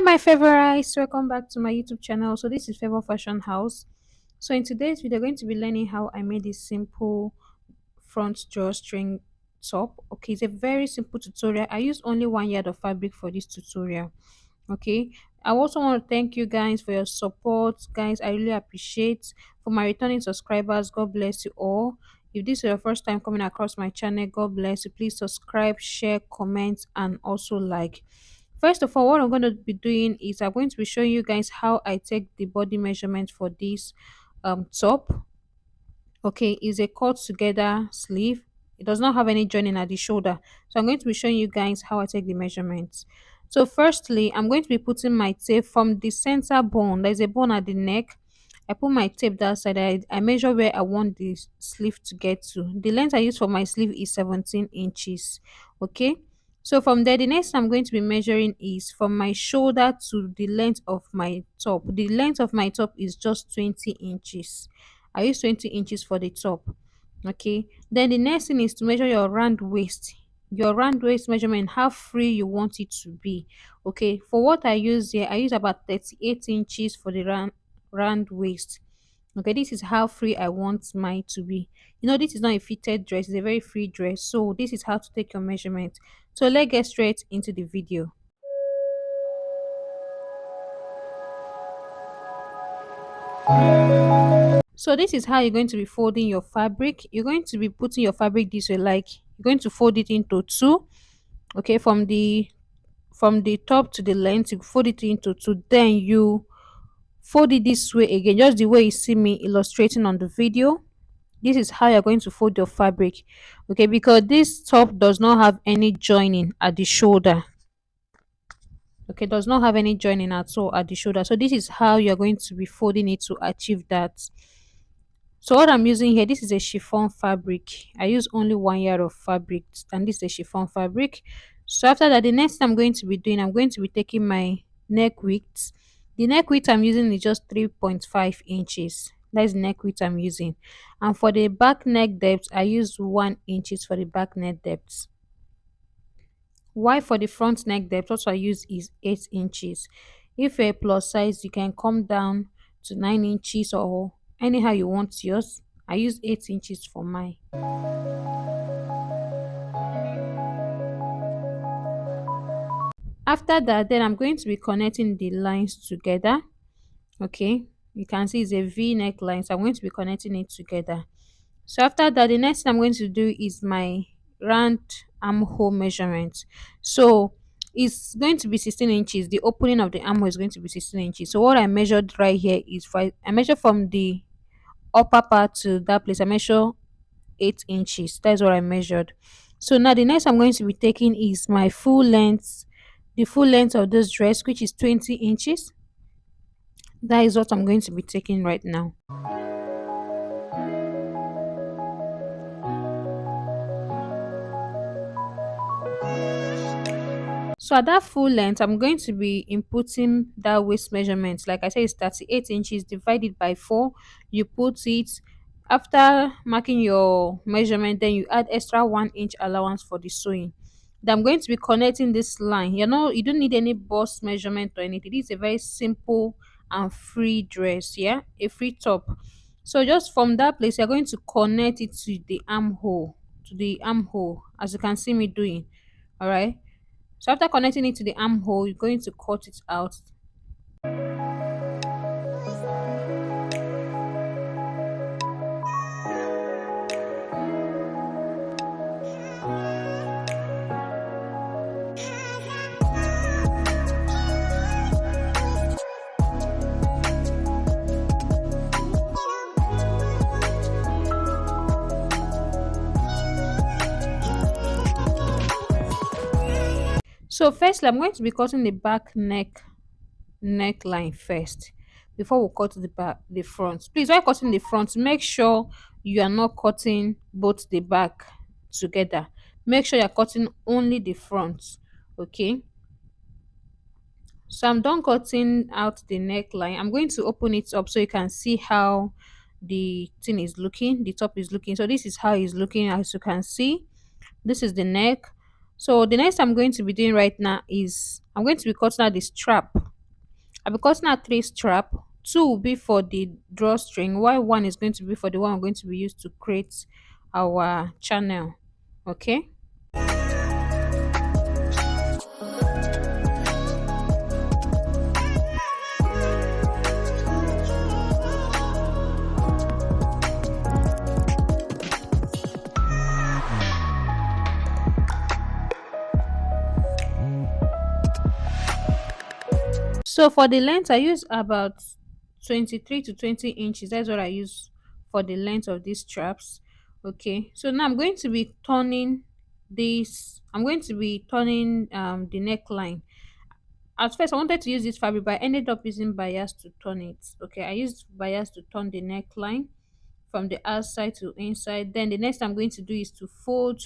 Hi, my favorites. Welcome back to my YouTube channel. So this is Favor Fashion House. So in today's video, we're going to be learning how I made this simple front drawstring top. Okay, it's a very simple tutorial. I used only 1 yard of fabric for this tutorial. Okay, I also want to thank you guys for your support, guys. I really appreciate. For my returning subscribers, God bless you all. If this is your first time coming across my channel, God bless you. Please subscribe, share, comment, and also like. First of all, what I'm going to be doing is I'm going to be showing you guys how I take the body measurement for this top. Okay, is a cut together sleeve. It does not have any joining at the shoulder. So I'm going to be showing you guys how I take the measurements. So firstly, I'm going to be putting my tape from the center bone. There's a bone at the neck. I put my tape that side. I measure where I want the sleeve to get to. The length I use for my sleeve is 17 inches. Okay. So from there, the next I'm going to be measuring is from my shoulder to the length of my top. The length of my top is just 20 inches. I use 20 inches for the top. Okay. Then the next thing is to measure your round waist. Your round waist measurement, how free you want it to be. Okay. For what I use here, I use about 38 inches for the round waist. Okay, this is how free I want mine to be. This is not a fitted dress, it's a very free dress. So this is how to take your measurement. So let's get straight into the video. So this is how you're going to be folding your fabric. You're going to be putting your fabric this way, like you're going to fold it into two. Okay, from the top to the length, you fold it into two. Then you fold it this way again, just the way you see me illustrating on the video. This is how you're going to fold your fabric. Okay, because this top does not have any joining at the shoulder. Okay, does not have any joining at all at the shoulder. So this is how you're going to be folding it to achieve that. So what I'm using here, this is a chiffon fabric. I use only 1 yard of fabric, and this is a chiffon fabric. So after that, the next thing I'm going to be doing, I'm going to be taking my neck width. The neck width I'm using is just 3.5 inches. That's the neck width I'm using. And for the back neck depth, I use 1 inches for the back neck depth. Why for the front neck depth, what I use is 8 inches. If you're a plus size, you can come down to 9 inches or anyhow you want yours. I use 8 inches for mine. After that, then I'm going to be connecting the lines together. Okay, you can see it's a V neckline, so I'm going to be connecting it together. So after that, the next thing I'm going to do is my round armhole measurement. So it's going to be 16 inches. The opening of the armhole is going to be 16 inches. So what I measured right here is I measure from the upper part to that place. I measure 8 inches. That's what I measured. So now the next I'm going to be taking is my full length, the full length of this dress, which is 20 inches. That is what I'm going to be taking right now. So at that full length, I'm going to be inputting that waist measurement. Like I said, it's 38 inches divided by 4. You put it after marking your measurement, then you add extra 1 inch allowance for the sewing. Then I'm going to be connecting this line. You don't need any bust measurement or anything. This is a very simple and free dress, yeah, a free top. So just from that place, you're going to connect it to the armhole, as you can see me doing. All right. So after connecting it to the armhole, you're going to cut it out. So firstly, I'm going to be cutting the back neckline first before we cut the front. Please, while cutting the front, make sure you are not cutting both the back together. Make sure you're cutting only the front. Okay. So I'm done cutting out the neckline. I'm going to open it up so you can see how the thing is looking, the top is looking. So this is how it's looking. As you can see, this is the neck. So the next I'm going to be doing right now is I'm going to be cutting out the strap. I'll be cutting out three strap. Two will be for the drawstring, while one is going to be for the one we're going to be used to create our channel. Okay. So for the length, I use about 23 to 20 inches. That's what I use for the length of these straps. Okay. So now I'm going to be turning this. I'm going to be turning the neckline. At first, I wanted to use this fabric, but I ended up using bias to turn it. Okay, I used bias to turn the neckline from the outside to inside. Then the next I'm going to do is to fold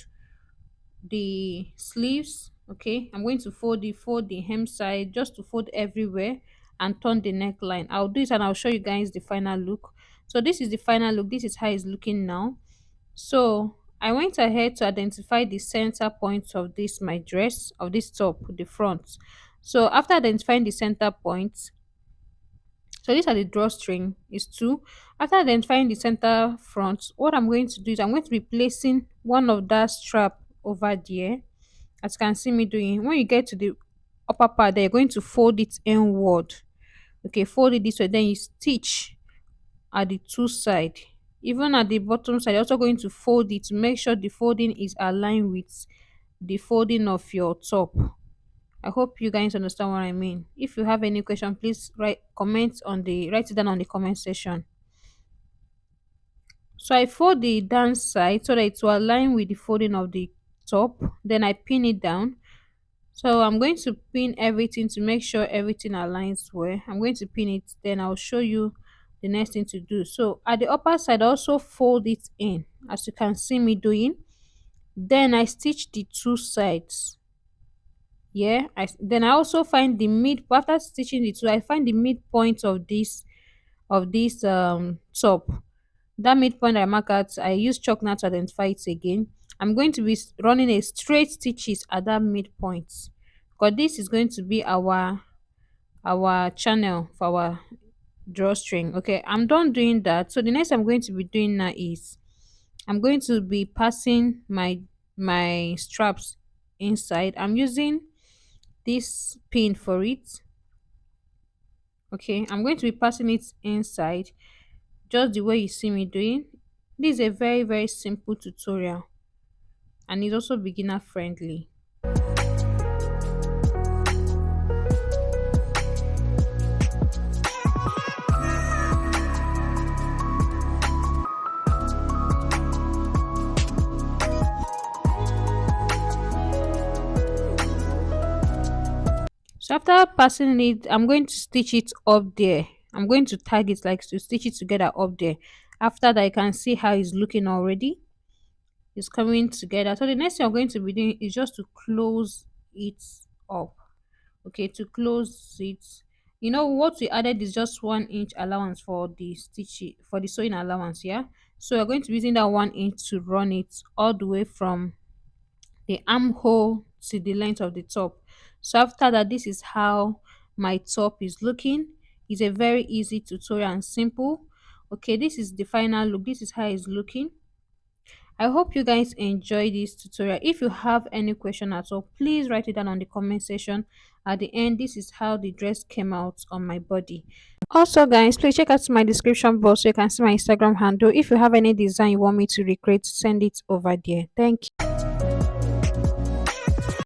the sleeves. Okay, I'm going to fold the hem side, just to fold everywhere and turn the neckline. I'll do it and I'll show you guys the final look. So this is the final look. This is how it's looking now. So I went ahead to identify the center point of this my dress, of this top, the front. So after identifying the center point, so these are the drawstring is two. After identifying the center front, what I'm going to do is I'm going to be placing one of that strap over there, as you can see me doing. When you get to the upper part, there, you're going to fold it inward. Okay, fold it this way, then you stitch at the two side. Even at the bottom side, you're also going to fold it to make sure the folding is aligned with the folding of your top. I hope you guys understand what I mean. If you have any question, please write it down on the comment section. So I fold the down side so that it will align with the folding of the top. Then I pin it down. So I'm going to pin everything to make sure everything aligns well. I'm going to pin it, then I'll show you the next thing to do. So at the upper side, I also fold it in, as you can see me doing. Then I stitch the two sides. Yeah, then I also find the mid, after stitching the two, I find the midpoint of this top. That midpoint I mark out, I use chalk now to identify it again. I'm going to be running a straight stitches at that midpoint, because this is going to be our channel for our drawstring. Okay, I'm done doing that. So the next I'm going to be doing now is I'm going to be passing my straps inside. I'm using this pin for it. Okay, I'm going to be passing it inside, just the way you see me doing. This is a very simple tutorial, and it's also beginner friendly. So after passing it, I'm going to stitch it up there. I'm going to tag it, like to stitch it together up there. After that, I can see how it's looking already. It's coming together. So the next thing I'm going to be doing is just to close it up. Okay, to close it, you know what we added is just 1 inch allowance for the stitching, for the sewing allowance. Yeah, so we're going to be using that 1 inch to run it all the way from the armhole to the length of the top. So after that, this is how my top is looking. It's a very easy tutorial and simple. Okay, this is the final look. This is how it's looking. I hope you guys enjoy this tutorial. If you have any question at all, please write it down on the comment section. At the end, this is how the dress came out on my body. Also guys, please check out my description box so you can see my Instagram handle. If you have any design you want me to recreate, send it over there. Thank you.